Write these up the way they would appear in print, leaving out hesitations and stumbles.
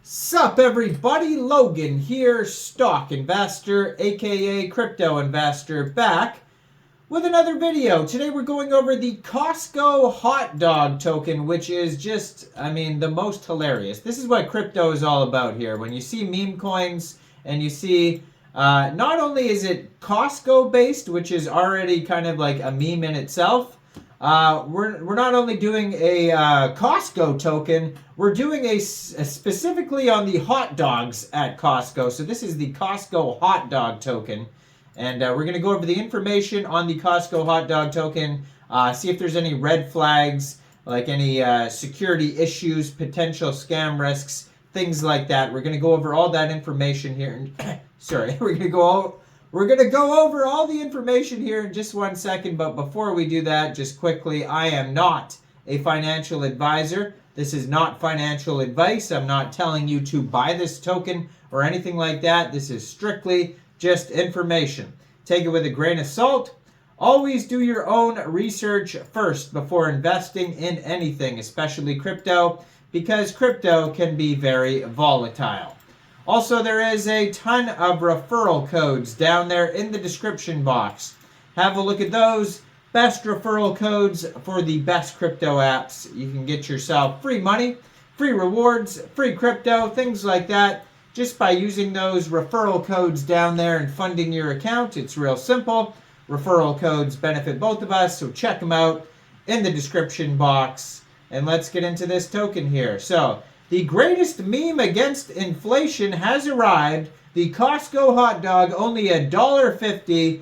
Sup everybody, Logan here, stock investor, aka crypto investor, back with another video. Today we're going over the COSTCO hot dog token, which is just, the most hilarious. This is what crypto is all about here. When you see meme coins and you see, not only is it COSTCO based, which is already kind of like a meme in itself, we're not only doing a COSTCO token, we're doing a specifically on the hot dogs at Costco. So this is the COSTCO hot dog token, and we're going to go over the information on the COSTCO hot dog token, see if there's any red flags, like any security issues, potential scam risks, things like that. We're going to go over all that information here. Sorry, we're going to go over all the information here in just 1 second, but before we do that, just quickly, I am not a financial advisor. This is not financial advice. I'm not telling you to buy this token or anything like that. This is strictly just information. Take it with a grain of salt. Always do your own research first before investing in anything, especially crypto, because crypto can be very volatile. Also, there is a ton of referral codes down there in the description box. Have a look at those. Best referral codes for the best crypto apps. You can get yourself free money, free rewards, free crypto, things like that, just by using those referral codes down there and funding your account. It's real simple. Referral codes benefit both of us, so check them out in the description box. And let's get into this token here. So, the greatest meme against inflation has arrived. The COSTCO hot dog, only $1.50,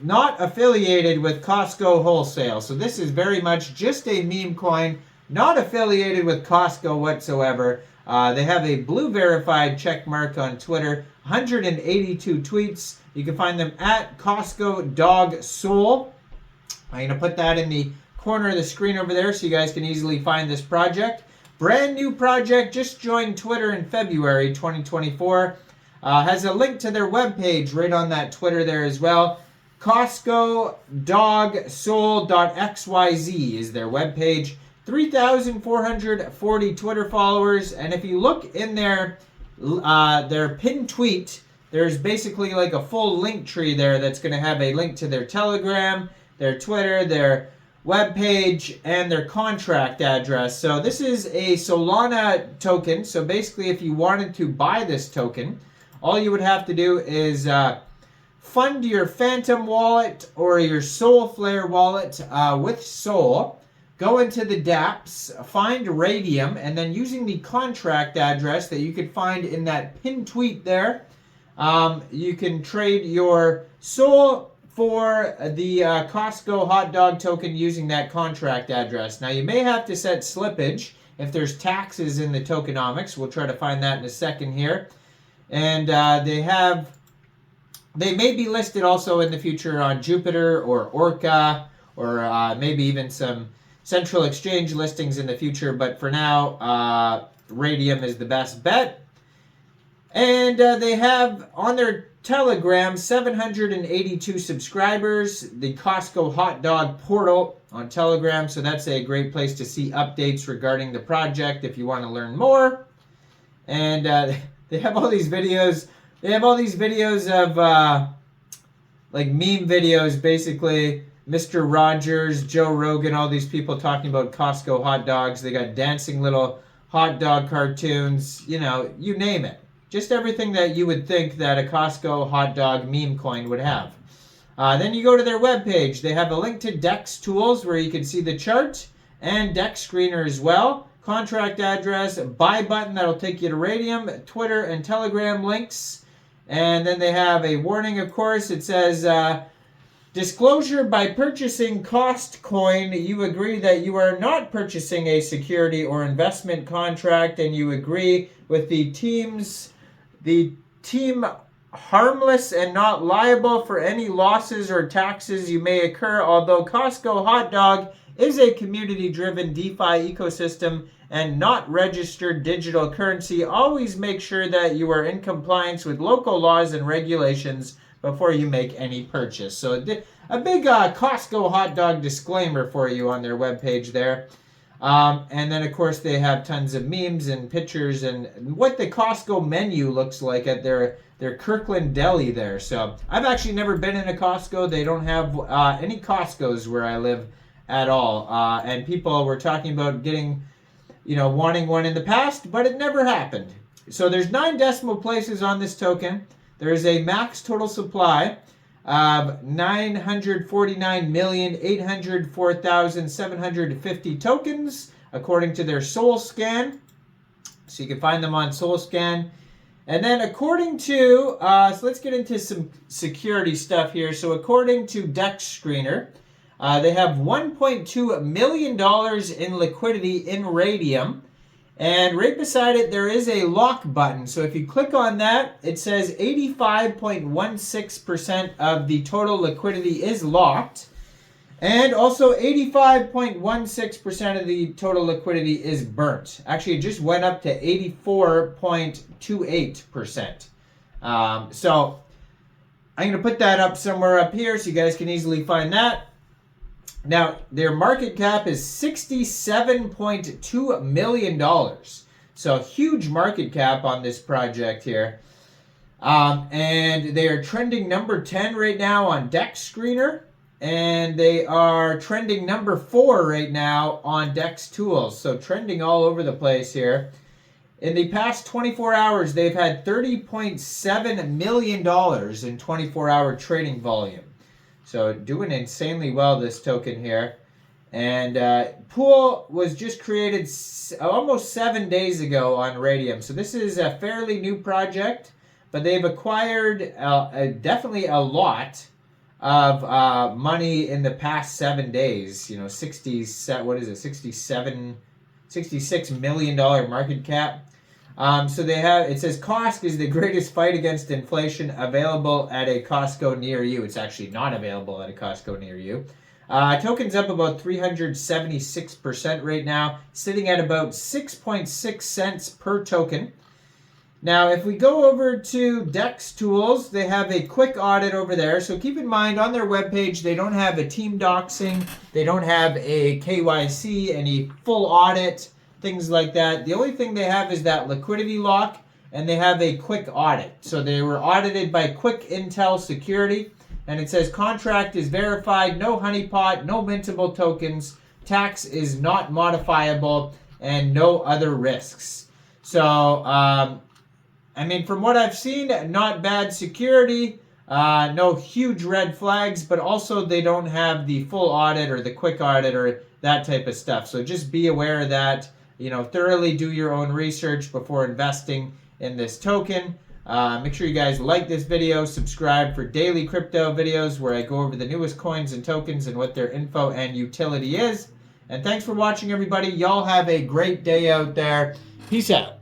not affiliated with Costco Wholesale. So this is very much just a meme coin, not affiliated with Costco whatsoever. They have a blue verified check mark on Twitter, 182 tweets. You can find them at COSTCO Dog Soul. I'm going to put that in the corner of the screen over there so you guys can easily find this project. Brand new project, just joined Twitter in February 2024. Has a link to their webpage right on that Twitter there as well. COSTCODogSoul.xyz is their webpage. 3,440 Twitter followers. And if you look in their pinned tweet, there's basically like a full link tree there that's going to have a link to their Telegram, their Twitter, their webpage, and their contract address. So this is a Solana token. So basically, if you wanted to buy this token, all you would have to do is fund your Phantom wallet or your Soulflare wallet with Sol. Go into the dApps, find RAYDIUM, and then using the contract address that you could find in that pinned tweet there, you can trade your Sol for the COSTCO hot dog token using that contract address. Now you may have to set slippage if there's taxes in the tokenomics. We'll try to find that in a second here. And they may be listed also in the future on Jupiter or Orca or maybe even some central exchange listings in the future. But for now, RAYDIUM is the best bet. And they have on their Telegram 782 subscribers, the COSTCO hot dog portal on Telegram. So that's a great place to see updates regarding the project if you want to learn more. And they have all these videos. They have all these videos of like meme videos, basically. Mr. Rogers, Joe Rogan, all these people talking about COSTCO hot dogs. They got dancing little hot dog cartoons, you name it. Just everything that you would think that a COSTCO hot dog meme coin would have. Then you go to their webpage. They have a link to DEX tools where you can see the chart and DEX screener as well. Contract address, buy button that'll take you to RAYDIUM, Twitter and Telegram links. And then they have a warning, of course. It says, disclosure: by purchasing COSTCoin, you agree that you are not purchasing a security or investment contract, and you agree with the team harmless and not liable for any losses or taxes you may incur. Although COSTCO hot dog is a community-driven DeFi ecosystem and not registered digital currency, always make sure that you are in compliance with local laws and regulations before you make any purchase. So a big COSTCO hot dog disclaimer for you on their webpage there. And then, of course, they have tons of memes and pictures and what the Costco menu looks like at their Kirkland Deli there. So I've actually never been in a Costco. They don't have any Costcos where I live at all. And people were talking about getting, wanting one in the past, but it never happened. So there's 9 decimal places on this token. There is a max total supply of 949,804,750 tokens, according to their SolScan. So you can find them on SolScan. And then according to, so let's get into some security stuff here. So according to DEX Screener, they have $1.2 million in liquidity in Raydium. And right beside it, there is a lock button. So if you click on that, it says 85.16% of the total liquidity is locked. And also 85.16% of the total liquidity is burnt. Actually, it just went up to 84.28%. So I'm going to put that up somewhere up here so you guys can easily find that. Now, their market cap is $67.2 million. So, huge market cap on this project here. And they are trending number 10 right now on DEX Screener. And they are trending number 4 right now on DEX Tools. So, trending all over the place here. In the past 24 hours, they've had $30.7 million in 24-hour trading volume. So doing insanely well, this token here. And pool was just created almost 7 days ago on Raydium. So this is a fairly new project, but they've acquired definitely a lot of money in the past 7 days. $66 million market cap. So they have, it says COSC is the greatest fight against inflation available at a Costco near you. It's actually not available at a Costco near you. Token's up about 376% right now, sitting at about 6.6 cents per token. Now, if we go over to DEX Tools, they have a quick audit over there. So keep in mind, on their webpage, they don't have a team doxing. They don't have a KYC, any full audit, things like that. The only thing they have is that liquidity lock, and they have a quick audit. So they were audited by Quick Intel Security, and it says contract is verified, no honeypot, no mintable tokens, tax is not modifiable, and no other risks. So, from what I've seen, not bad security, no huge red flags, but also they don't have the full audit or the quick audit or that type of stuff. So just be aware of that. Thoroughly do your own research before investing in this token. Make sure you guys like this video, subscribe for daily crypto videos where I go over the newest coins and tokens and what their info and utility is. And thanks for watching, everybody. Y'all have a great day out there. Peace out.